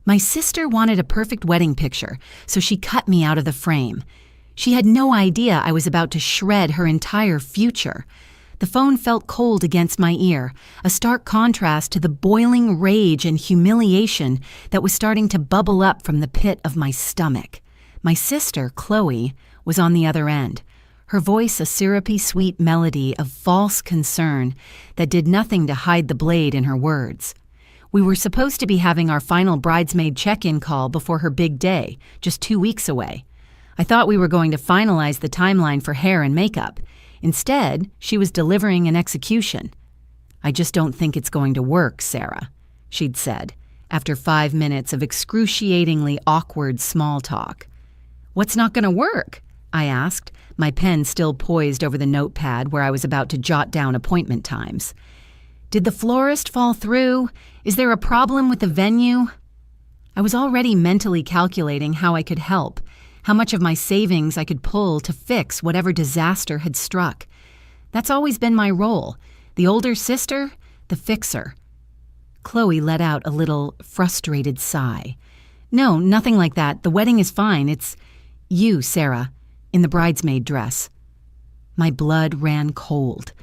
My sister wanted a perfect wedding picture, so she cut me out of the frame. She had no idea I was about to shred her entire future. The phone felt cold against my ear, a stark contrast to the boiling rage and humiliation that was starting to bubble up from the pit of my stomach. My sister, Chloe, was on the other end, her voice a syrupy sweet melody of false concern that did nothing to hide the blade in her words. We were supposed to be having our final bridesmaid check-in call before her big day, just 2 weeks away. I thought we were going to finalize the timeline for hair and makeup. Instead, she was delivering an execution. "I just don't think it's going to work, Sarah," she'd said, after 5 minutes of excruciatingly awkward small talk. "What's not going to work?" I asked, my pen still poised over the notepad where I was about to jot down appointment times. "Did the florist fall through? Is there a problem with the venue?" I was already mentally calculating how I could help, how much of my savings I could pull to fix whatever disaster had struck. That's always been my role, the older sister, the fixer. Chloe let out a little frustrated sigh. "No, nothing like that. The wedding is fine. It's you, Sarah, in the bridesmaid dress." My blood ran cold.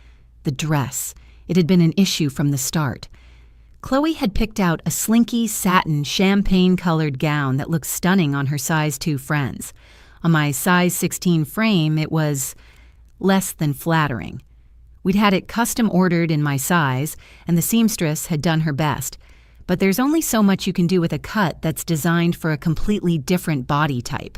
The dress. It had been an issue from the start. Chloe had picked out a slinky satin champagne-colored gown that looked stunning on her size 2 friends. On my size 16 frame, it was less than flattering. We'd had it custom ordered in my size, and the seamstress had done her best. But there's only so much you can do with a cut that's designed for a completely different body type.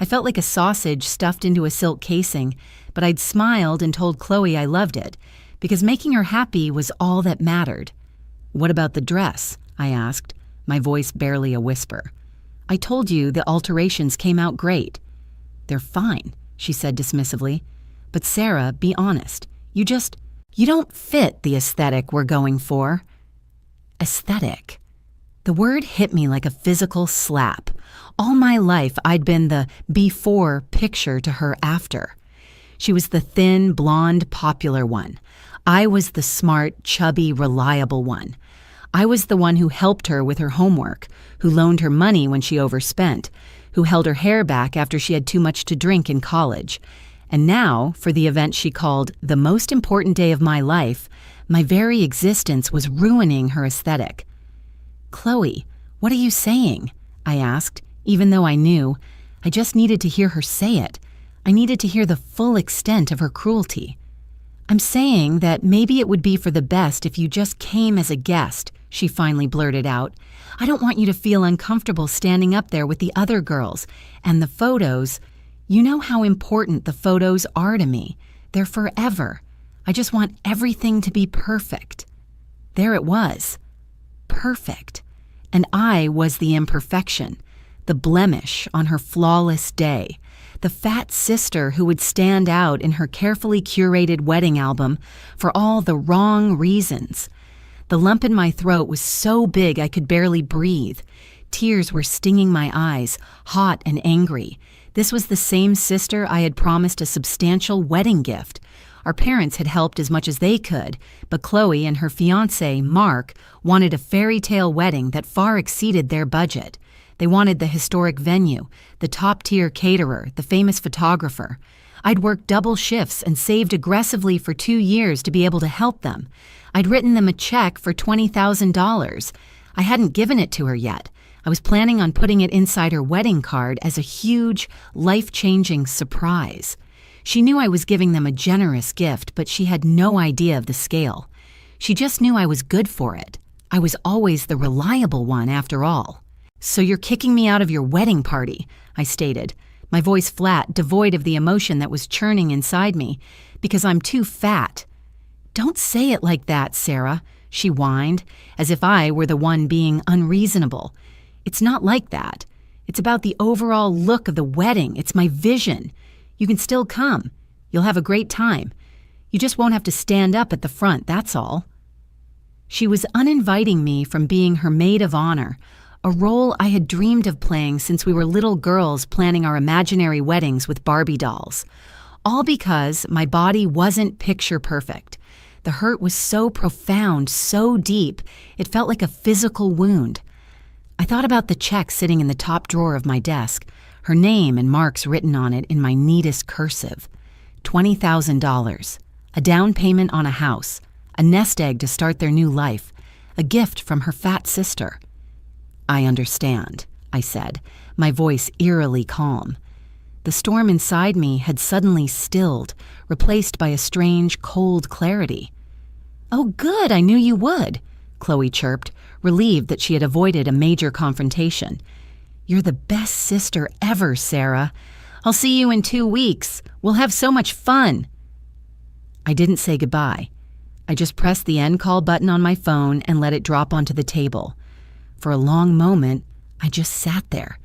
I felt like a sausage stuffed into a silk casing, but I'd smiled and told Chloe I loved it, because making her happy was all that mattered. "What about the dress?" I asked, my voice barely a whisper. "I told you the alterations came out great." "They're fine," she said dismissively. "But Sarah, be honest. You don't fit the aesthetic we're going for." Aesthetic. The word hit me like a physical slap. All my life I'd been the before picture to her after. She was the thin, blonde, popular one. I was the smart, chubby, reliable one. I was the one who helped her with her homework, who loaned her money when she overspent, who held her hair back after she had too much to drink in college. And now, for the event she called the most important day of my life, my very existence was ruining her aesthetic. "Chloe, what are you saying?" I asked, even though I knew. I just needed to hear her say it. I needed to hear the full extent of her cruelty. "I'm saying that maybe it would be for the best if you just came as a guest," she finally blurted out. "I don't want you to feel uncomfortable standing up there with the other girls. And the photos, you know how important the photos are to me. They're forever. I just want everything to be perfect." There it was. Perfect. And I was the imperfection, the blemish on her flawless day. The fat sister who would stand out in her carefully curated wedding album for all the wrong reasons. The lump in my throat was so big I could barely breathe. Tears were stinging my eyes, hot and angry. This was the same sister I had promised a substantial wedding gift. Our parents had helped as much as they could, but Chloe and her fiancé, Mark, wanted a fairy tale wedding that far exceeded their budget. They wanted the historic venue, the top-tier caterer, the famous photographer. I'd worked double shifts and saved aggressively for 2 years to be able to help them. I'd written them a check for $20,000. I hadn't given it to her yet. I was planning on putting it inside her wedding card as a huge, life-changing surprise. She knew I was giving them a generous gift, but she had no idea of the scale. She just knew I was good for it. I was always the reliable one, after all. "So you're kicking me out of your wedding party," I stated, my voice flat, devoid of the emotion that was churning inside me, "because I'm too fat." "Don't say it like that, Sarah," she whined, as if I were the one being unreasonable. "It's not like that. It's about the overall look of the wedding. It's my vision. You can still come. You'll have a great time. You just won't have to stand up at the front, that's all." She was uninviting me from being her maid of honor, a role I had dreamed of playing since we were little girls planning our imaginary weddings with Barbie dolls. All because my body wasn't picture perfect. The hurt was so profound, so deep, it felt like a physical wound. I thought about the check sitting in the top drawer of my desk, her name and marks written on it in my neatest cursive. $20,000, a down payment on a house, a nest egg to start their new life, a gift from her fat sister. "I understand," I said, my voice eerily calm. The storm inside me had suddenly stilled, replaced by a strange, cold clarity. "Oh, good, I knew you would," Chloe chirped, relieved that she had avoided a major confrontation. "You're the best sister ever, Sarah. I'll see you in 2 weeks. We'll have so much fun." I didn't say goodbye. I just pressed the end call button on my phone and let it drop onto the table. For a long moment, I just sat there,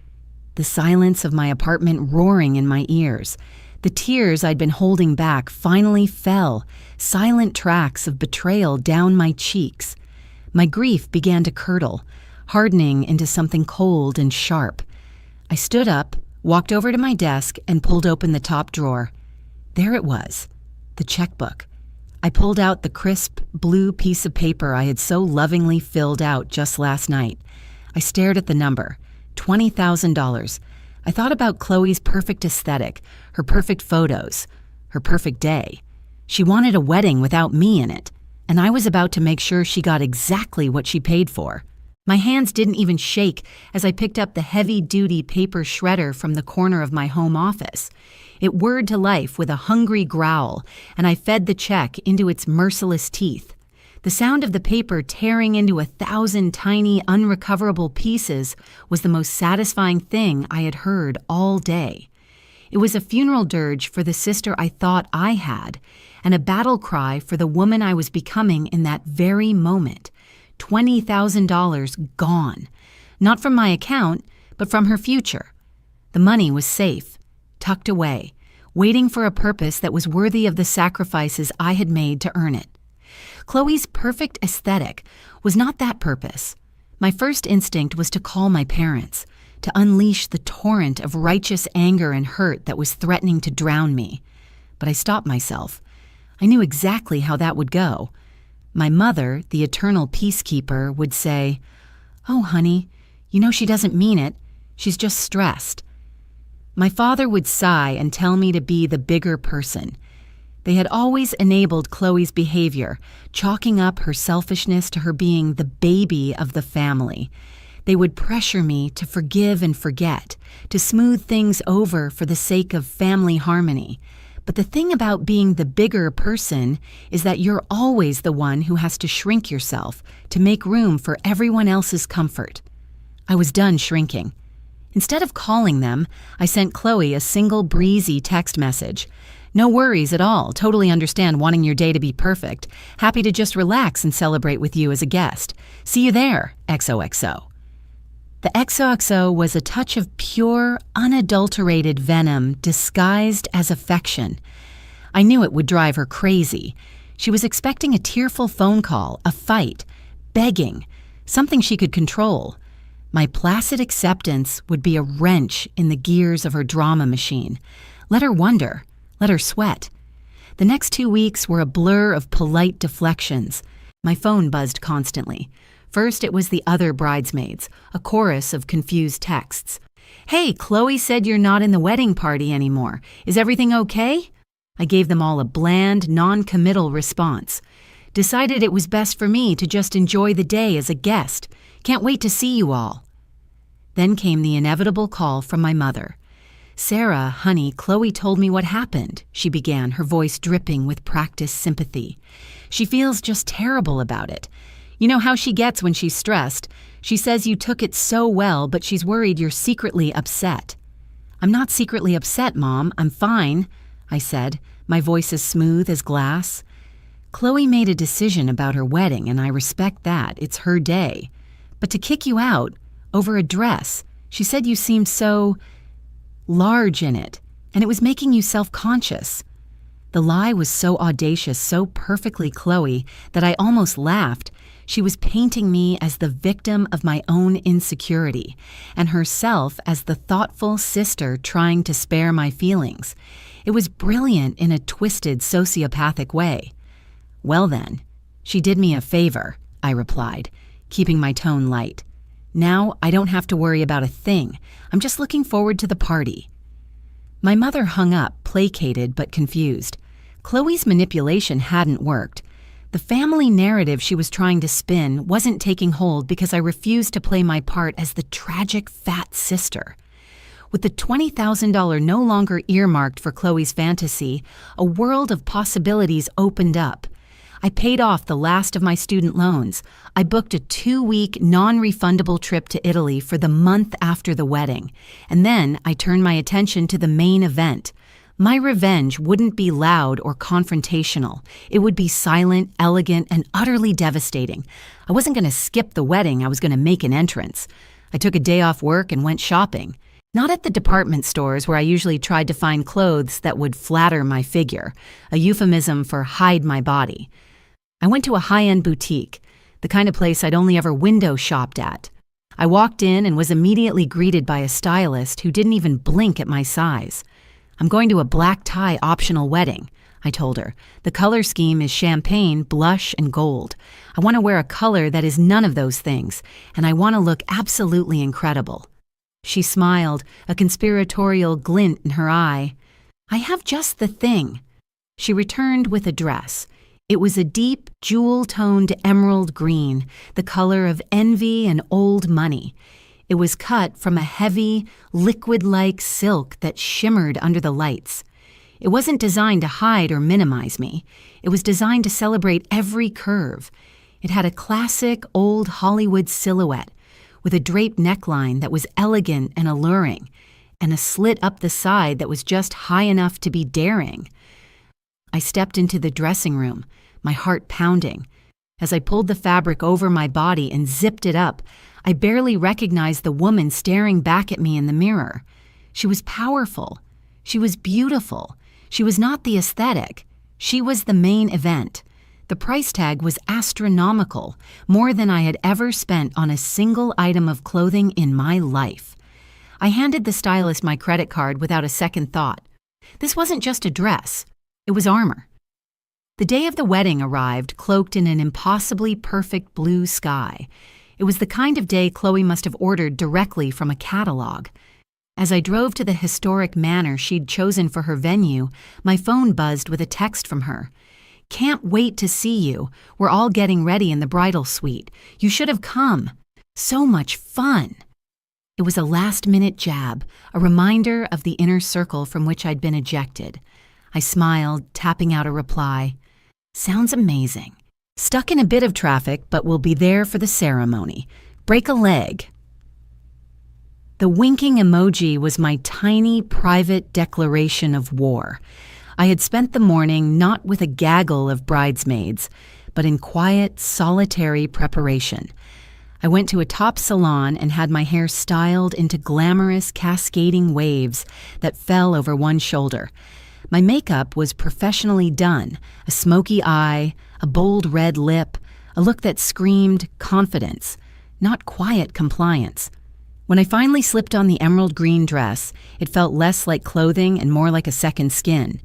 the silence of my apartment roaring in my ears. The tears I'd been holding back finally fell, silent tracks of betrayal down my cheeks. My grief began to curdle, hardening into something cold and sharp. I stood up, walked over to my desk, and pulled open the top drawer. There it was, the checkbook. I pulled out the crisp, blue piece of paper I had so lovingly filled out just last night. I stared at the number, $20,000. I thought about Chloe's perfect aesthetic, her perfect photos, her perfect day. She wanted a wedding without me in it, and I was about to make sure she got exactly what she paid for. My hands didn't even shake as I picked up the heavy-duty paper shredder from the corner of my home office. It whirred to life with a hungry growl, and I fed the check into its merciless teeth. The sound of the paper tearing into 1,000 tiny, unrecoverable pieces was the most satisfying thing I had heard all day. It was a funeral dirge for the sister I thought I had, and a battle cry for the woman I was becoming in that very moment. $20,000 gone. Not from my account, but from her future. The money was safe, tucked away, waiting for a purpose that was worthy of the sacrifices I had made to earn it. Chloe's perfect aesthetic was not that purpose. My first instinct was to call my parents, to unleash the torrent of righteous anger and hurt that was threatening to drown me. But I stopped myself. I knew exactly how that would go. My mother, the eternal peacekeeper, would say, "Oh, honey, you know she doesn't mean it. She's just stressed." My father would sigh and tell me to be the bigger person. They had always enabled Chloe's behavior, chalking up her selfishness to her being the baby of the family. They would pressure me to forgive and forget, to smooth things over for the sake of family harmony. But the thing about being the bigger person is that you're always the one who has to shrink yourself to make room for everyone else's comfort. I was done shrinking. Instead of calling them, I sent Chloe a single breezy text message. "No worries at all. Totally understand wanting your day to be perfect. Happy to just relax and celebrate with you as a guest. See you there, XOXO." The XOXO was a touch of pure, unadulterated venom disguised as affection. I knew it would drive her crazy. She was expecting a tearful phone call, a fight, begging, something she could control. My placid acceptance would be a wrench in the gears of her drama machine. Let her wonder. Let her sweat. The next 2 weeks were a blur of polite deflections. My phone buzzed constantly. First, it was the other bridesmaids, a chorus of confused texts. "Hey, Chloe said you're not in the wedding party anymore. Is everything okay?" I gave them all a bland, non-committal response. Decided it was best for me to just enjoy the day as a guest. Can't wait to see you all. Then came the inevitable call from my mother. "Sarah, honey, Chloe told me what happened," she began, her voice dripping with practiced sympathy. "She feels just terrible about it. You know how she gets when she's stressed. She says you took it so well, but she's worried you're secretly upset." "I'm not secretly upset, Mom. I'm fine," I said, my voice as smooth as glass. "Chloe made a decision about her wedding, and I respect that. It's her day. But to kick you out over a dress, she said you seemed so large in it, and it was making you self-conscious." The lie was so audacious, so perfectly Chloe, that I almost laughed. She was painting me as the victim of my own insecurity, and herself as the thoughtful sister trying to spare my feelings. It was brilliant in a twisted, sociopathic way. "Well then, she did me a favor," I replied, keeping my tone light. Now I don't have to worry about a thing. I'm just looking forward to the party." My mother hung up, placated but confused. Chloe's manipulation hadn't worked. The family narrative she was trying to spin wasn't taking hold because I refused to play my part as the tragic fat sister. With the $20,000 no longer earmarked for Chloe's fantasy, a world of possibilities opened up. I paid off the last of my student loans. I booked a 2-week non-refundable trip to Italy for the month after the wedding. And then I turned my attention to the main event. My revenge wouldn't be loud or confrontational. It would be silent, elegant, and utterly devastating. I wasn't going to skip the wedding. I was going to make an entrance. I took a day off work and went shopping. Not at the department stores where I usually tried to find clothes that would flatter my figure, a euphemism for hide my body. I went to a high-end boutique, the kind of place I'd only ever window shopped at. I walked in and was immediately greeted by a stylist who didn't even blink at my size. "I'm going to a black tie optional wedding," I told her. "The color scheme is champagne, blush, and gold. I want to wear a color that is none of those things, and I want to look absolutely incredible." She smiled, a conspiratorial glint in her eye. "I have just the thing." She returned with a dress. It was a deep, jewel-toned emerald green, the color of envy and old money. It was cut from a heavy, liquid-like silk that shimmered under the lights. It wasn't designed to hide or minimize me. It was designed to celebrate every curve. It had a classic, old Hollywood silhouette, with a draped neckline that was elegant and alluring, and a slit up the side that was just high enough to be daring. I stepped into the dressing room, my heart pounding. As I pulled the fabric over my body and zipped it up, I barely recognized the woman staring back at me in the mirror. She was powerful. She was beautiful. She was not the aesthetic. She was the main event. The price tag was astronomical, more than I had ever spent on a single item of clothing in my life. I handed the stylist my credit card without a second thought. This wasn't just a dress. It was armor. The day of the wedding arrived, cloaked in an impossibly perfect blue sky. It was the kind of day Chloe must have ordered directly from a catalog. As I drove to the historic manor she'd chosen for her venue, my phone buzzed with a text from her. "Can't wait to see you. We're all getting ready in the bridal suite. You should have come. So much fun." It was a last-minute jab, a reminder of the inner circle from which I'd been ejected. I smiled, tapping out a reply. "Sounds amazing. Stuck in a bit of traffic, but we'll be there for the ceremony. Break a leg." The winking emoji was my tiny, private declaration of war. I had spent the morning not with a gaggle of bridesmaids, but in quiet, solitary preparation. I went to a top salon and had my hair styled into glamorous, cascading waves that fell over one shoulder. My makeup was professionally done, a smoky eye, a bold red lip, a look that screamed confidence, not quiet compliance. When I finally slipped on the emerald green dress, it felt less like clothing and more like a second skin.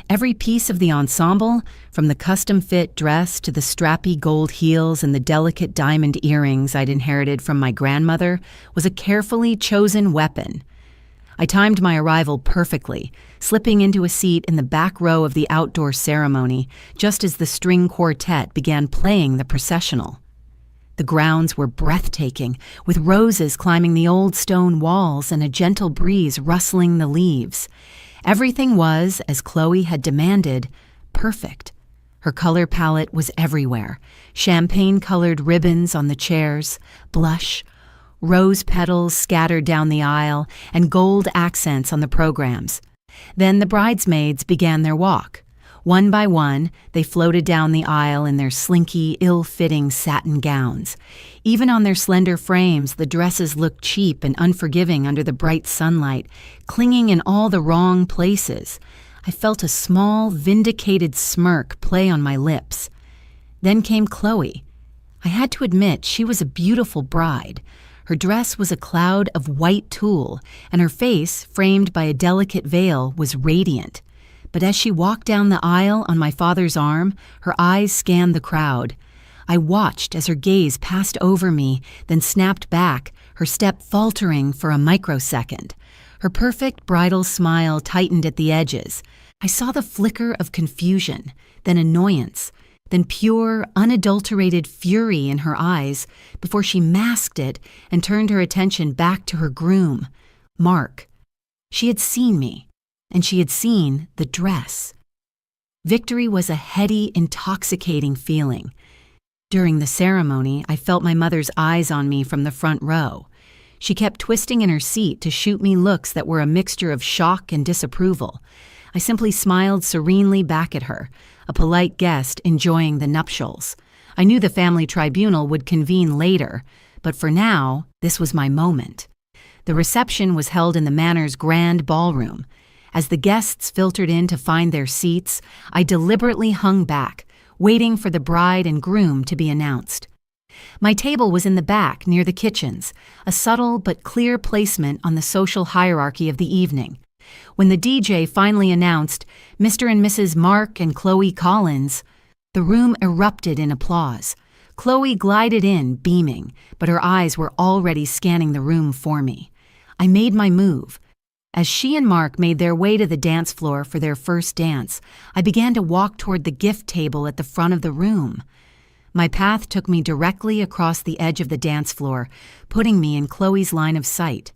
Every piece of the ensemble, from the custom-fit dress to the strappy gold heels and the delicate diamond earrings I'd inherited from my grandmother, was a carefully chosen weapon. I timed my arrival perfectly, slipping into a seat in the back row of the outdoor ceremony just as the string quartet began playing the processional. The grounds were breathtaking, with roses climbing the old stone walls and a gentle breeze rustling the leaves. Everything was, as Chloe had demanded, perfect. Her color palette was everywhere: champagne-colored ribbons on the chairs, blush, rose petals scattered down the aisle, and gold accents on the programs. Then the bridesmaids began their walk. One by one, they floated down the aisle in their slinky, ill-fitting satin gowns. Even on their slender frames, the dresses looked cheap and unforgiving under the bright sunlight, clinging in all the wrong places. I felt a small, vindicated smirk play on my lips. Then came Chloe. I had to admit she was a beautiful bride. Her dress was a cloud of white tulle, and her face, framed by a delicate veil, was radiant. But as she walked down the aisle on my father's arm, her eyes scanned the crowd. I watched as her gaze passed over me, then snapped back, her step faltering for a microsecond. Her perfect bridal smile tightened at the edges. I saw the flicker of confusion, then annoyance, then pure, unadulterated fury in her eyes before she masked it and turned her attention back to her groom, Mark. She had seen me, and she had seen the dress. Victory was a heady, intoxicating feeling. During the ceremony, I felt my mother's eyes on me from the front row. She kept twisting in her seat to shoot me looks that were a mixture of shock and disapproval. I simply smiled serenely back at her, a polite guest enjoying the nuptials. I knew the family tribunal would convene later, but for now, this was my moment. The reception was held in the Manor's grand ballroom. As the guests filtered in to find their seats, I deliberately hung back, waiting for the bride and groom to be announced. My table was in the back near the kitchens, a subtle but clear placement on the social hierarchy of the evening. When the DJ finally announced Mr. and Mrs. Mark and Chloe Collins, the room erupted in applause. Chloe glided in, beaming, but her eyes were already scanning the room for me. I made my move. As she and Mark made their way to the dance floor for their first dance, I began to walk toward the gift table at the front of the room. My path took me directly across the edge of the dance floor, putting me in Chloe's line of sight.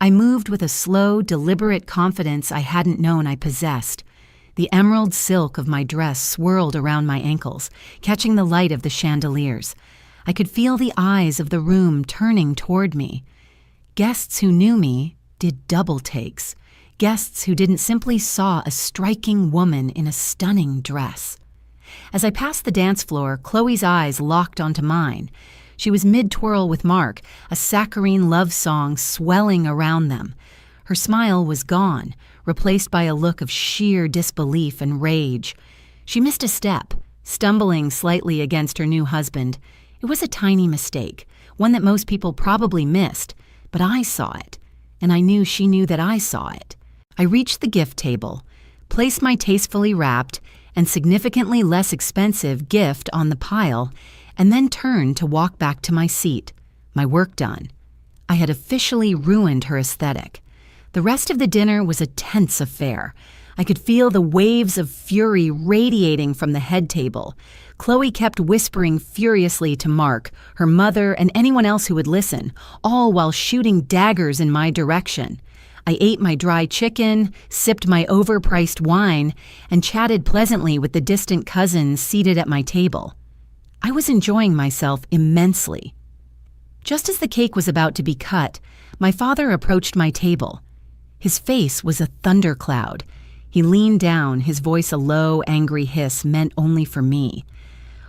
I moved with a slow, deliberate confidence I hadn't known I possessed. The emerald silk of my dress swirled around my ankles, catching the light of the chandeliers. I could feel the eyes of the room turning toward me. Guests who knew me did double takes. Guests who didn't simply saw a striking woman in a stunning dress. As I passed the dance floor, Chloe's eyes locked onto mine. She was mid-twirl with Mark, a saccharine love song swelling around them. Her smile was gone, replaced by a look of sheer disbelief and rage. She missed a step, stumbling slightly against her new husband. It was a tiny mistake, one that most people probably missed, but I saw it, and I knew she knew that I saw it. I reached the gift table, placed my tastefully wrapped and significantly less expensive gift on the pile, and then turned to walk back to my seat, my work done. I had officially ruined her aesthetic. The rest of the dinner was a tense affair. I could feel the waves of fury radiating from the head table. Chloe kept whispering furiously to Mark, her mother, and anyone else who would listen, all while shooting daggers in my direction. I ate my dry chicken, sipped my overpriced wine, and chatted pleasantly with the distant cousins seated at my table. I was enjoying myself immensely. Just as the cake was about to be cut, my father approached my table. His face was a thundercloud. He leaned down, his voice a low, angry hiss meant only for me.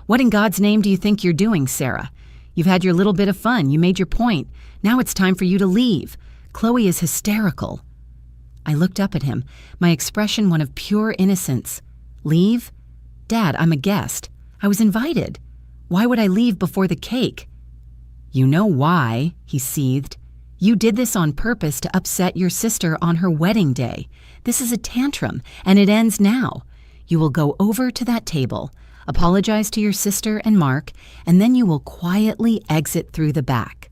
"What in God's name do you think you're doing, Sarah? You've had your little bit of fun, you made your point. Now it's time for you to leave. Chloe is hysterical." I looked up at him, my expression one of pure innocence. "Leave? Dad, I'm a guest. I was invited. Why would I leave before the cake?" "You know why," he seethed. "You did this on purpose to upset your sister on her wedding day. This is a tantrum, and it ends now. You will go over to that table, apologize to your sister and Mark, and then you will quietly exit through the back."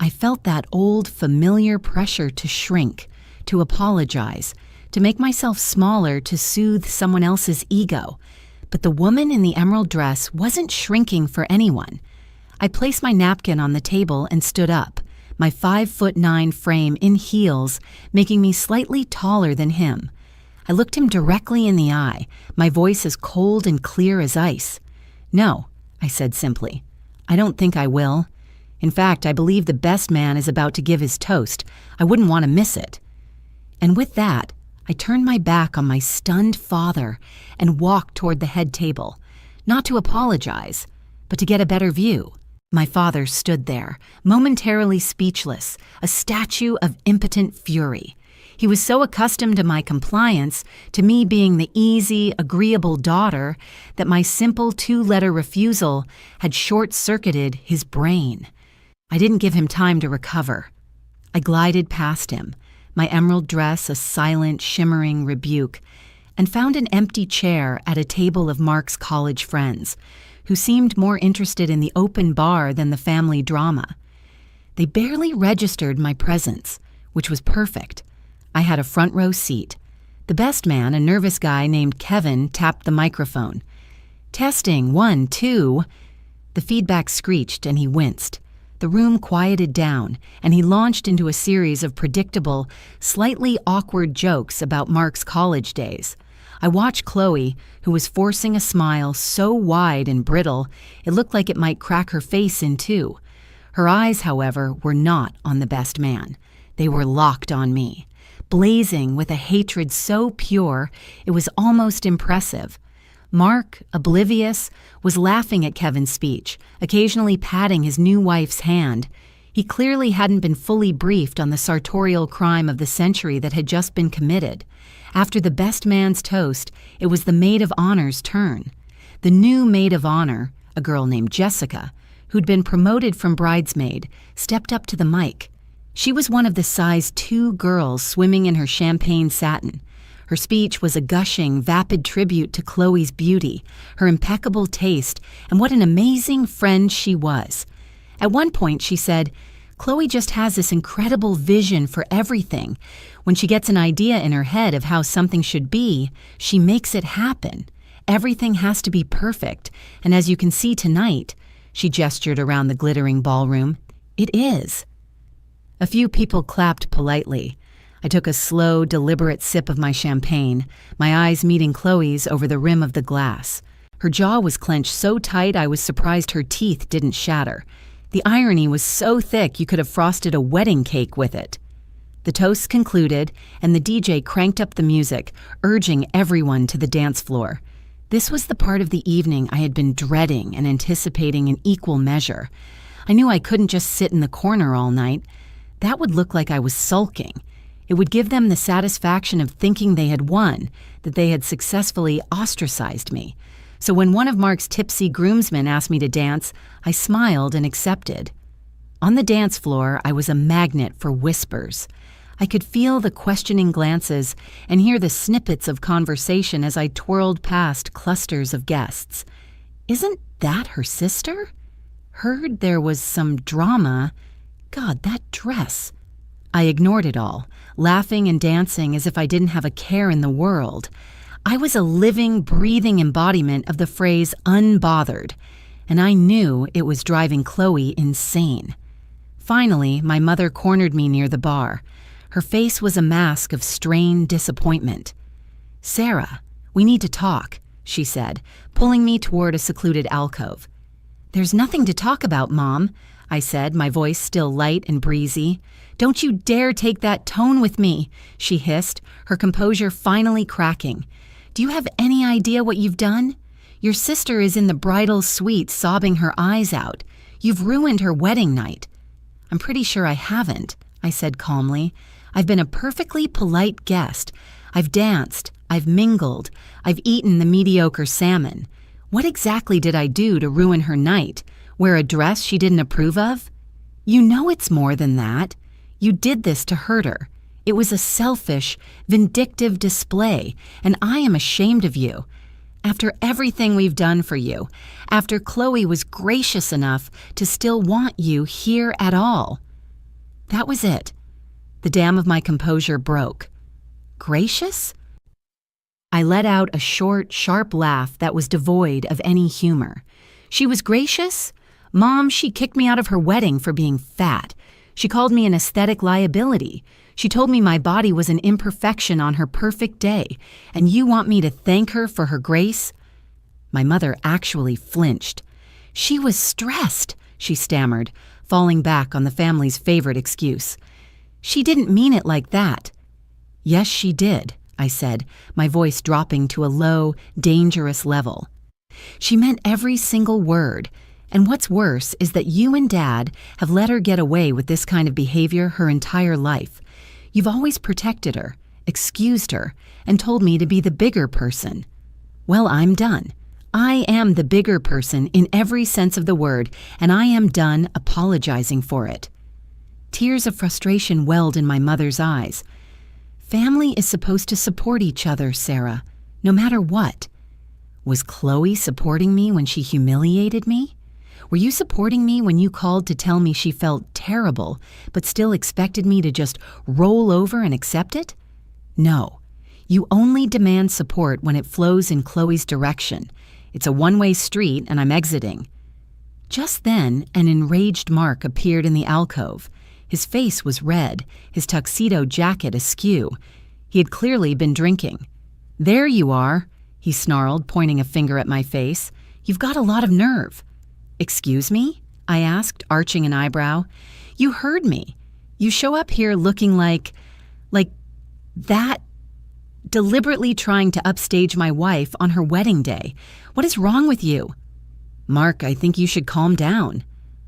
I felt that old, familiar pressure to shrink, to apologize, to make myself smaller to soothe someone else's ego. But the woman in the emerald dress wasn't shrinking for anyone. I placed my napkin on the table and stood up, my 5'9" frame in heels, making me slightly taller than him. I looked him directly in the eye, my voice as cold and clear as ice. "No," I said simply. "I don't think I will. In fact, I believe the best man is about to give his toast. I wouldn't want to miss it." And with that, I turned my back on my stunned father and walked toward the head table, not to apologize, but to get a better view. My father stood there, momentarily speechless, a statue of impotent fury. He was so accustomed to my compliance, to me being the easy, agreeable daughter, that my simple 2-letter refusal had short-circuited his brain. I didn't give him time to recover. I glided past him, my emerald dress a silent, shimmering rebuke, and found an empty chair at a table of Mark's college friends, who seemed more interested in the open bar than the family drama. They barely registered my presence, which was perfect. I had a front row seat. The best man, a nervous guy named Kevin, tapped the microphone. "Testing, 1, 2. The feedback screeched and he winced. The room quieted down, and he launched into a series of predictable, slightly awkward jokes about Mark's college days. I watched Chloe, who was forcing a smile so wide and brittle it looked like it might crack her face in two. Her eyes, however, were not on the best man. They were locked on me, blazing with a hatred so pure it was almost impressive. Mark, oblivious, was laughing at Kevin's speech, occasionally patting his new wife's hand. He clearly hadn't been fully briefed on the sartorial crime of the century that had just been committed. After the best man's toast, it was the maid of honor's turn. The new maid of honor, a girl named Jessica, who'd been promoted from bridesmaid, stepped up to the mic. She was one of the size 2 girls swimming in her champagne satin. Her speech was a gushing, vapid tribute to Chloe's beauty, her impeccable taste, and what an amazing friend she was. At one point, she said, "Chloe just has this incredible vision for everything. When she gets an idea in her head of how something should be, she makes it happen. Everything has to be perfect, and as you can see tonight," she gestured around the glittering ballroom, "it is." A few people clapped politely. I took a slow, deliberate sip of my champagne, my eyes meeting Chloe's over the rim of the glass. Her jaw was clenched so tight I was surprised her teeth didn't shatter. The irony was so thick you could have frosted a wedding cake with it. The toasts concluded, and the DJ cranked up the music, urging everyone to the dance floor. This was the part of the evening I had been dreading and anticipating in equal measure. I knew I couldn't just sit in the corner all night. That would look like I was sulking. It would give them the satisfaction of thinking they had won, that they had successfully ostracized me. So when one of Mark's tipsy groomsmen asked me to dance, I smiled and accepted. On the dance floor, I was a magnet for whispers. I could feel the questioning glances and hear the snippets of conversation as I twirled past clusters of guests. "Isn't that her sister? Heard there was some drama. God, that dress." I ignored it all, laughing and dancing as if I didn't have a care in the world. I was a living, breathing embodiment of the phrase unbothered, and I knew it was driving Chloe insane. Finally, my mother cornered me near the bar. Her face was a mask of strained disappointment. "Sarah, we need to talk," she said, pulling me toward a secluded alcove. "There's nothing to talk about, Mom," I said, my voice still light and breezy. "Don't you dare take that tone with me," she hissed, her composure finally cracking. "Do you have any idea what you've done? Your sister is in the bridal suite sobbing her eyes out. You've ruined her wedding night." "I'm pretty sure I haven't," I said calmly. "I've been a perfectly polite guest. I've danced, I've mingled, I've eaten the mediocre salmon. What exactly did I do to ruin her night? Wear a dress she didn't approve of? You know it's more than that. You did this to hurt her. It was a selfish, vindictive display, and I am ashamed of you. After everything we've done for you, after Chloe was gracious enough to still want you here at all." That was it. The dam of my composure broke. Gracious? I let out a short, sharp laugh that was devoid of any humor. She was gracious? Mom, she kicked me out of her wedding for being fat. She called me an aesthetic liability. She told me my body was an imperfection on her perfect day, and you want me to thank her for her grace? My mother actually flinched. "She was stressed," she stammered, falling back on the family's favorite excuse. "She didn't mean it like that." "Yes, she did," I said, my voice dropping to a low, dangerous level. "She meant every single word. And what's worse is that you and Dad have let her get away with this kind of behavior her entire life. You've always protected her, excused her, and told me to be the bigger person. Well, I'm done. I am the bigger person in every sense of the word, and I am done apologizing for it." Tears of frustration welled in my mother's eyes. "Family is supposed to support each other, Sarah, no matter what. Was Chloe supporting me when she humiliated me? Were you supporting me when you called to tell me she felt terrible, but still expected me to just roll over and accept it? No. You only demand support when it flows in Chloe's direction. It's a one-way street and I'm exiting. Just then, an enraged Mark appeared in the alcove. His face was red, his tuxedo jacket askew. He had clearly been drinking. "There you are," he snarled, pointing a finger at my face. "You've got a lot of nerve." "Excuse me?" I asked, arching an eyebrow. "You heard me. You show up here looking like that, deliberately trying to upstage my wife on her wedding day. What is wrong with you?" "Mark, I think you should calm down,"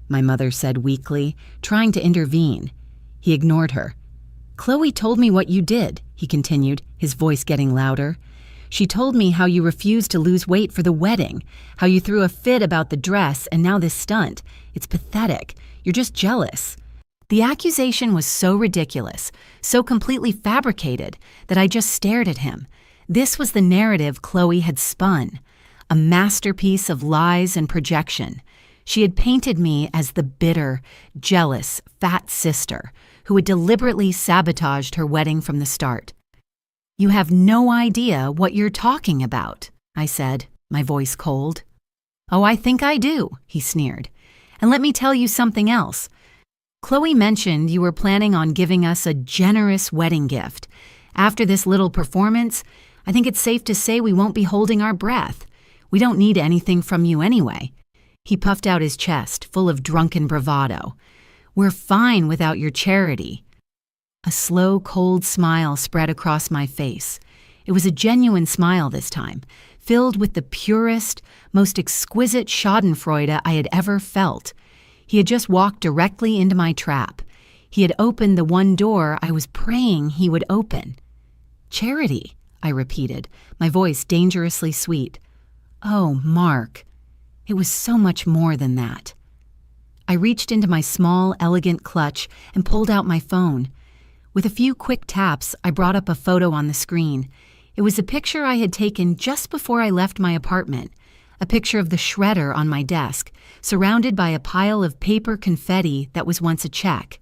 my mother said weakly, trying to intervene. He ignored her. "Chloe told me what you did," he continued, his voice getting louder. "She told me how you refused to lose weight for the wedding, how you threw a fit about the dress, and now this stunt. It's pathetic. You're just jealous." The accusation was so ridiculous, so completely fabricated, that I just stared at him. This was the narrative Chloe had spun, a masterpiece of lies and projection. She had painted me as the bitter, jealous, fat sister who had deliberately sabotaged her wedding from the start. "You have no idea what you're talking about," I said, my voice cold. "Oh, I think I do," he sneered. "And let me tell you something else. Chloe mentioned you were planning on giving us a generous wedding gift. After this little performance, I think it's safe to say we won't be holding our breath. We don't need anything from you anyway." He puffed out his chest, full of drunken bravado. "We're fine without your charity." A slow, cold smile spread across my face. It was a genuine smile this time, filled with the purest, most exquisite schadenfreude I had ever felt. He had just walked directly into my trap. He had opened the one door I was praying he would open. "Charity," I repeated, my voice dangerously sweet. "Oh, Mark." It was so much more than that. I reached into my small, elegant clutch and pulled out my phone. With a few quick taps, I brought up a photo on the screen. It was a picture I had taken just before I left my apartment, a picture of the shredder on my desk, surrounded by a pile of paper confetti that was once a check.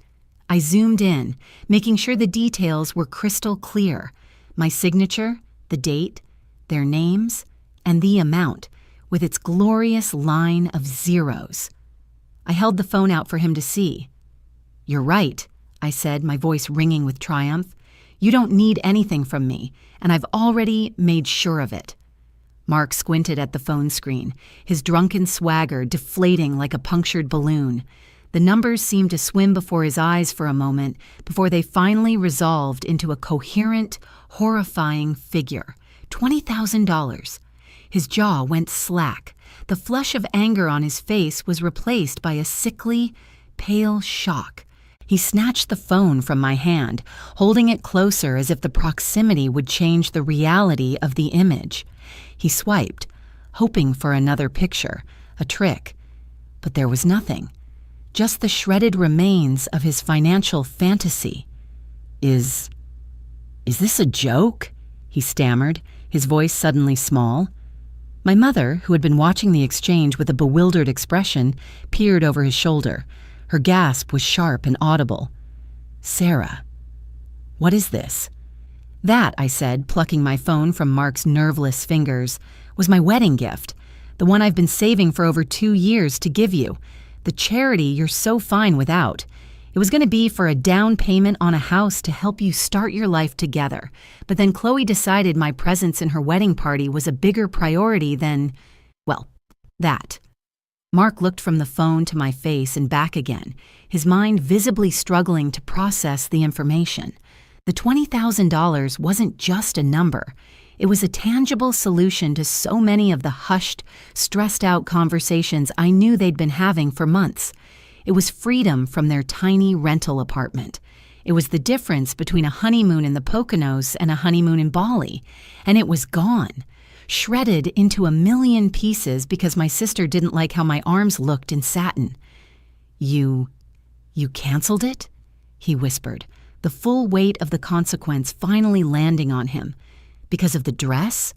I zoomed in, making sure the details were crystal clear. My signature, the date, their names, and the amount, with its glorious line of zeros. I held the phone out for him to see. "You're right," I said, my voice ringing with triumph. "You don't need anything from me, and I've already made sure of it." Mark squinted at the phone screen, his drunken swagger deflating like a punctured balloon. The numbers seemed to swim before his eyes for a moment before they finally resolved into a coherent, horrifying figure. $20,000. His jaw went slack. The flush of anger on his face was replaced by a sickly, pale shock. He snatched the phone from my hand, holding it closer as if the proximity would change the reality of the image. He swiped, hoping for another picture, a trick. But there was nothing. Just the shredded remains of his financial fantasy. Is this a joke?" he stammered, his voice suddenly small. My mother, who had been watching the exchange with a bewildered expression, peered over his shoulder. Her gasp was sharp and audible. "Sarah, what is this?" "That," I said, plucking my phone from Mark's nerveless fingers, "was my wedding gift, the one I've been saving for over 2 years to give you. The charity you're so fine without. It was going to be for a down payment on a house to help you start your life together. But then Chloe decided my presence in her wedding party was a bigger priority than, well, that." Mark looked from the phone to my face and back again, his mind visibly struggling to process the information. The $20,000 wasn't just a number. It was a tangible solution to so many of the hushed, stressed-out conversations I knew they'd been having for months. It was freedom from their tiny rental apartment. It was the difference between a honeymoon in the Poconos and a honeymoon in Bali. And it was gone, shredded into a million pieces because my sister didn't like how my arms looked in satin. You canceled it?" he whispered, the full weight of the consequence finally landing on him. "Because of the dress?"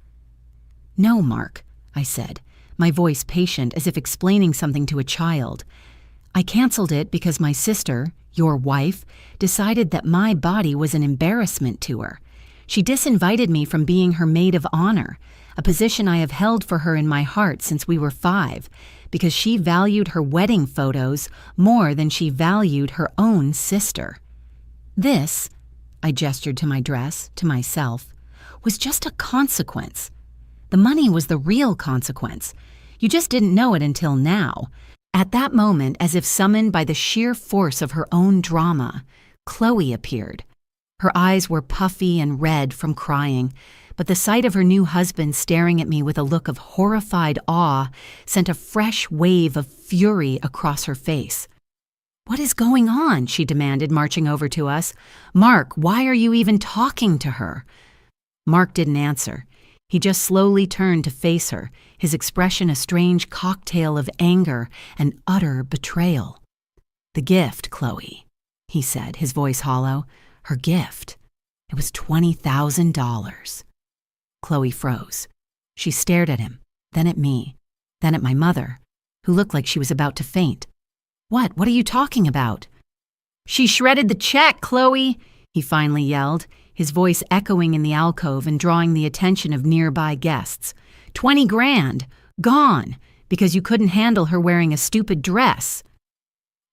"No, Mark," I said, my voice patient as if explaining something to a child. "I canceled it because my sister, your wife, decided that my body was an embarrassment to her. She disinvited me from being her maid of honor, a position I have held for her in my heart since we were 5, because she valued her wedding photos more than she valued her own sister. This," I gestured to my dress, to myself, "was just a consequence. The money was the real consequence. You just didn't know it until now." At that moment, as if summoned by the sheer force of her own drama, Chloe appeared. Her eyes were puffy and red from crying, but the sight of her new husband staring at me with a look of horrified awe sent a fresh wave of fury across her face. "What is going on?" she demanded, marching over to us. "Mark, why are you even talking to her?" Mark didn't answer. He just slowly turned to face her, his expression a strange cocktail of anger and utter betrayal. "The gift, Chloe," he said, his voice hollow. "Her gift. It was $20,000. Chloe froze. She stared at him, then at me, then at my mother, who looked like she was about to faint. What are you talking about?" "She shredded the check, Chloe," he finally yelled, his voice echoing in the alcove and drawing the attention of nearby guests. $20 grand, gone, because you couldn't handle her wearing a stupid dress."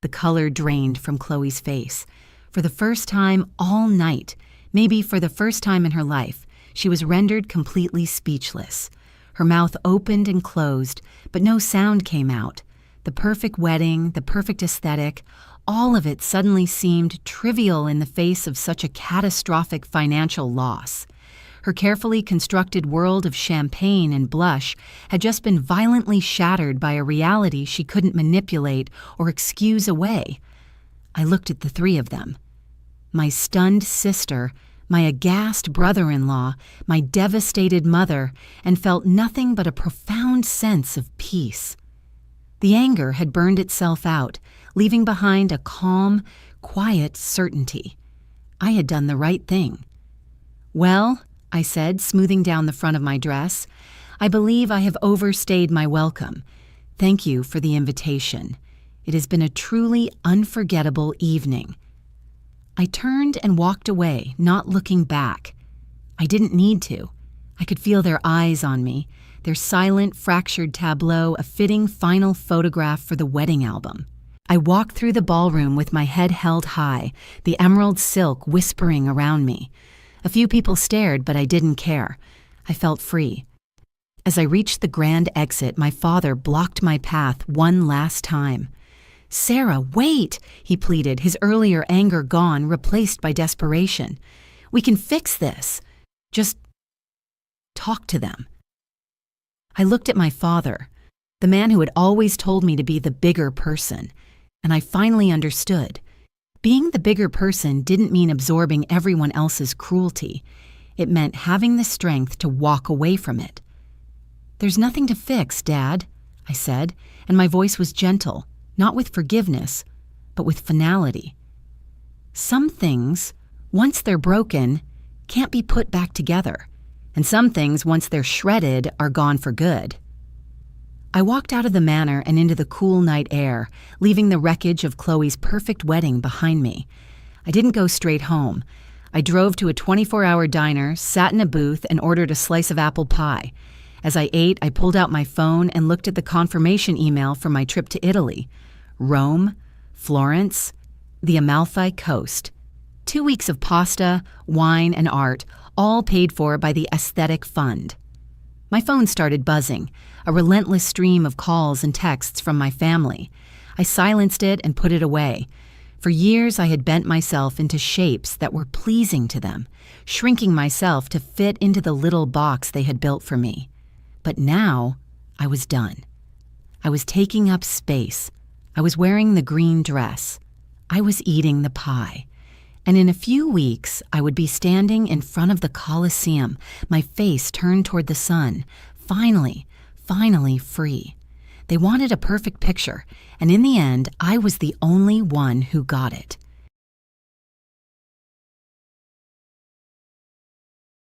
The color drained from Chloe's face. For the first time all night, maybe for the first time in her life, she was rendered completely speechless. Her mouth opened and closed, but no sound came out. The perfect wedding, the perfect aesthetic, all of it suddenly seemed trivial in the face of such a catastrophic financial loss. Her carefully constructed world of champagne and blush had just been violently shattered by a reality she couldn't manipulate or excuse away. I looked at the three of them. My stunned sister, my aghast brother-in-law, my devastated mother, and felt nothing but a profound sense of peace. The anger had burned itself out, leaving behind a calm, quiet certainty. I had done the right thing. "Well," I said, smoothing down the front of my dress, "I believe I have overstayed my welcome. Thank you for the invitation. It has been a truly unforgettable evening." I turned and walked away, not looking back. I didn't need to. I could feel their eyes on me, their silent, fractured tableau a fitting final photograph for the wedding album. I walked through the ballroom with my head held high, the emerald silk whispering around me. A few people stared, but I didn't care. I felt free. As I reached the grand exit, my father blocked my path one last time. "Sarah, wait," he pleaded, his earlier anger gone, replaced by desperation. "We can fix this. Just talk to them." I looked at my father, the man who had always told me to be the bigger person, and I finally understood. Being the bigger person didn't mean absorbing everyone else's cruelty. It meant having the strength to walk away from it. "There's nothing to fix, Dad," I said, and my voice was gentle, not with forgiveness, but with finality. "Some things, once they're broken, can't be put back together, and some things, once they're shredded, are gone for good." I walked out of the manor and into the cool night air, leaving the wreckage of Chloe's perfect wedding behind me. I didn't go straight home. I drove to a 24-hour diner, sat in a booth, and ordered a slice of apple pie. As I ate, I pulled out my phone and looked at the confirmation email for my trip to Italy. Rome, Florence, the Amalfi Coast. 2 weeks of pasta, wine, and art, all paid for by the Aesthetic Fund. My phone started buzzing, a relentless stream of calls and texts from my family. I silenced it and put it away. For years I had bent myself into shapes that were pleasing to them, shrinking myself to fit into the little box they had built for me. But now I was done. I was taking up space. I was wearing the green dress. I was eating the pie. And in a few weeks, I would be standing in front of the Colosseum, my face turned toward the sun, finally free. They wanted a perfect picture, and in the end, I was the only one who got it.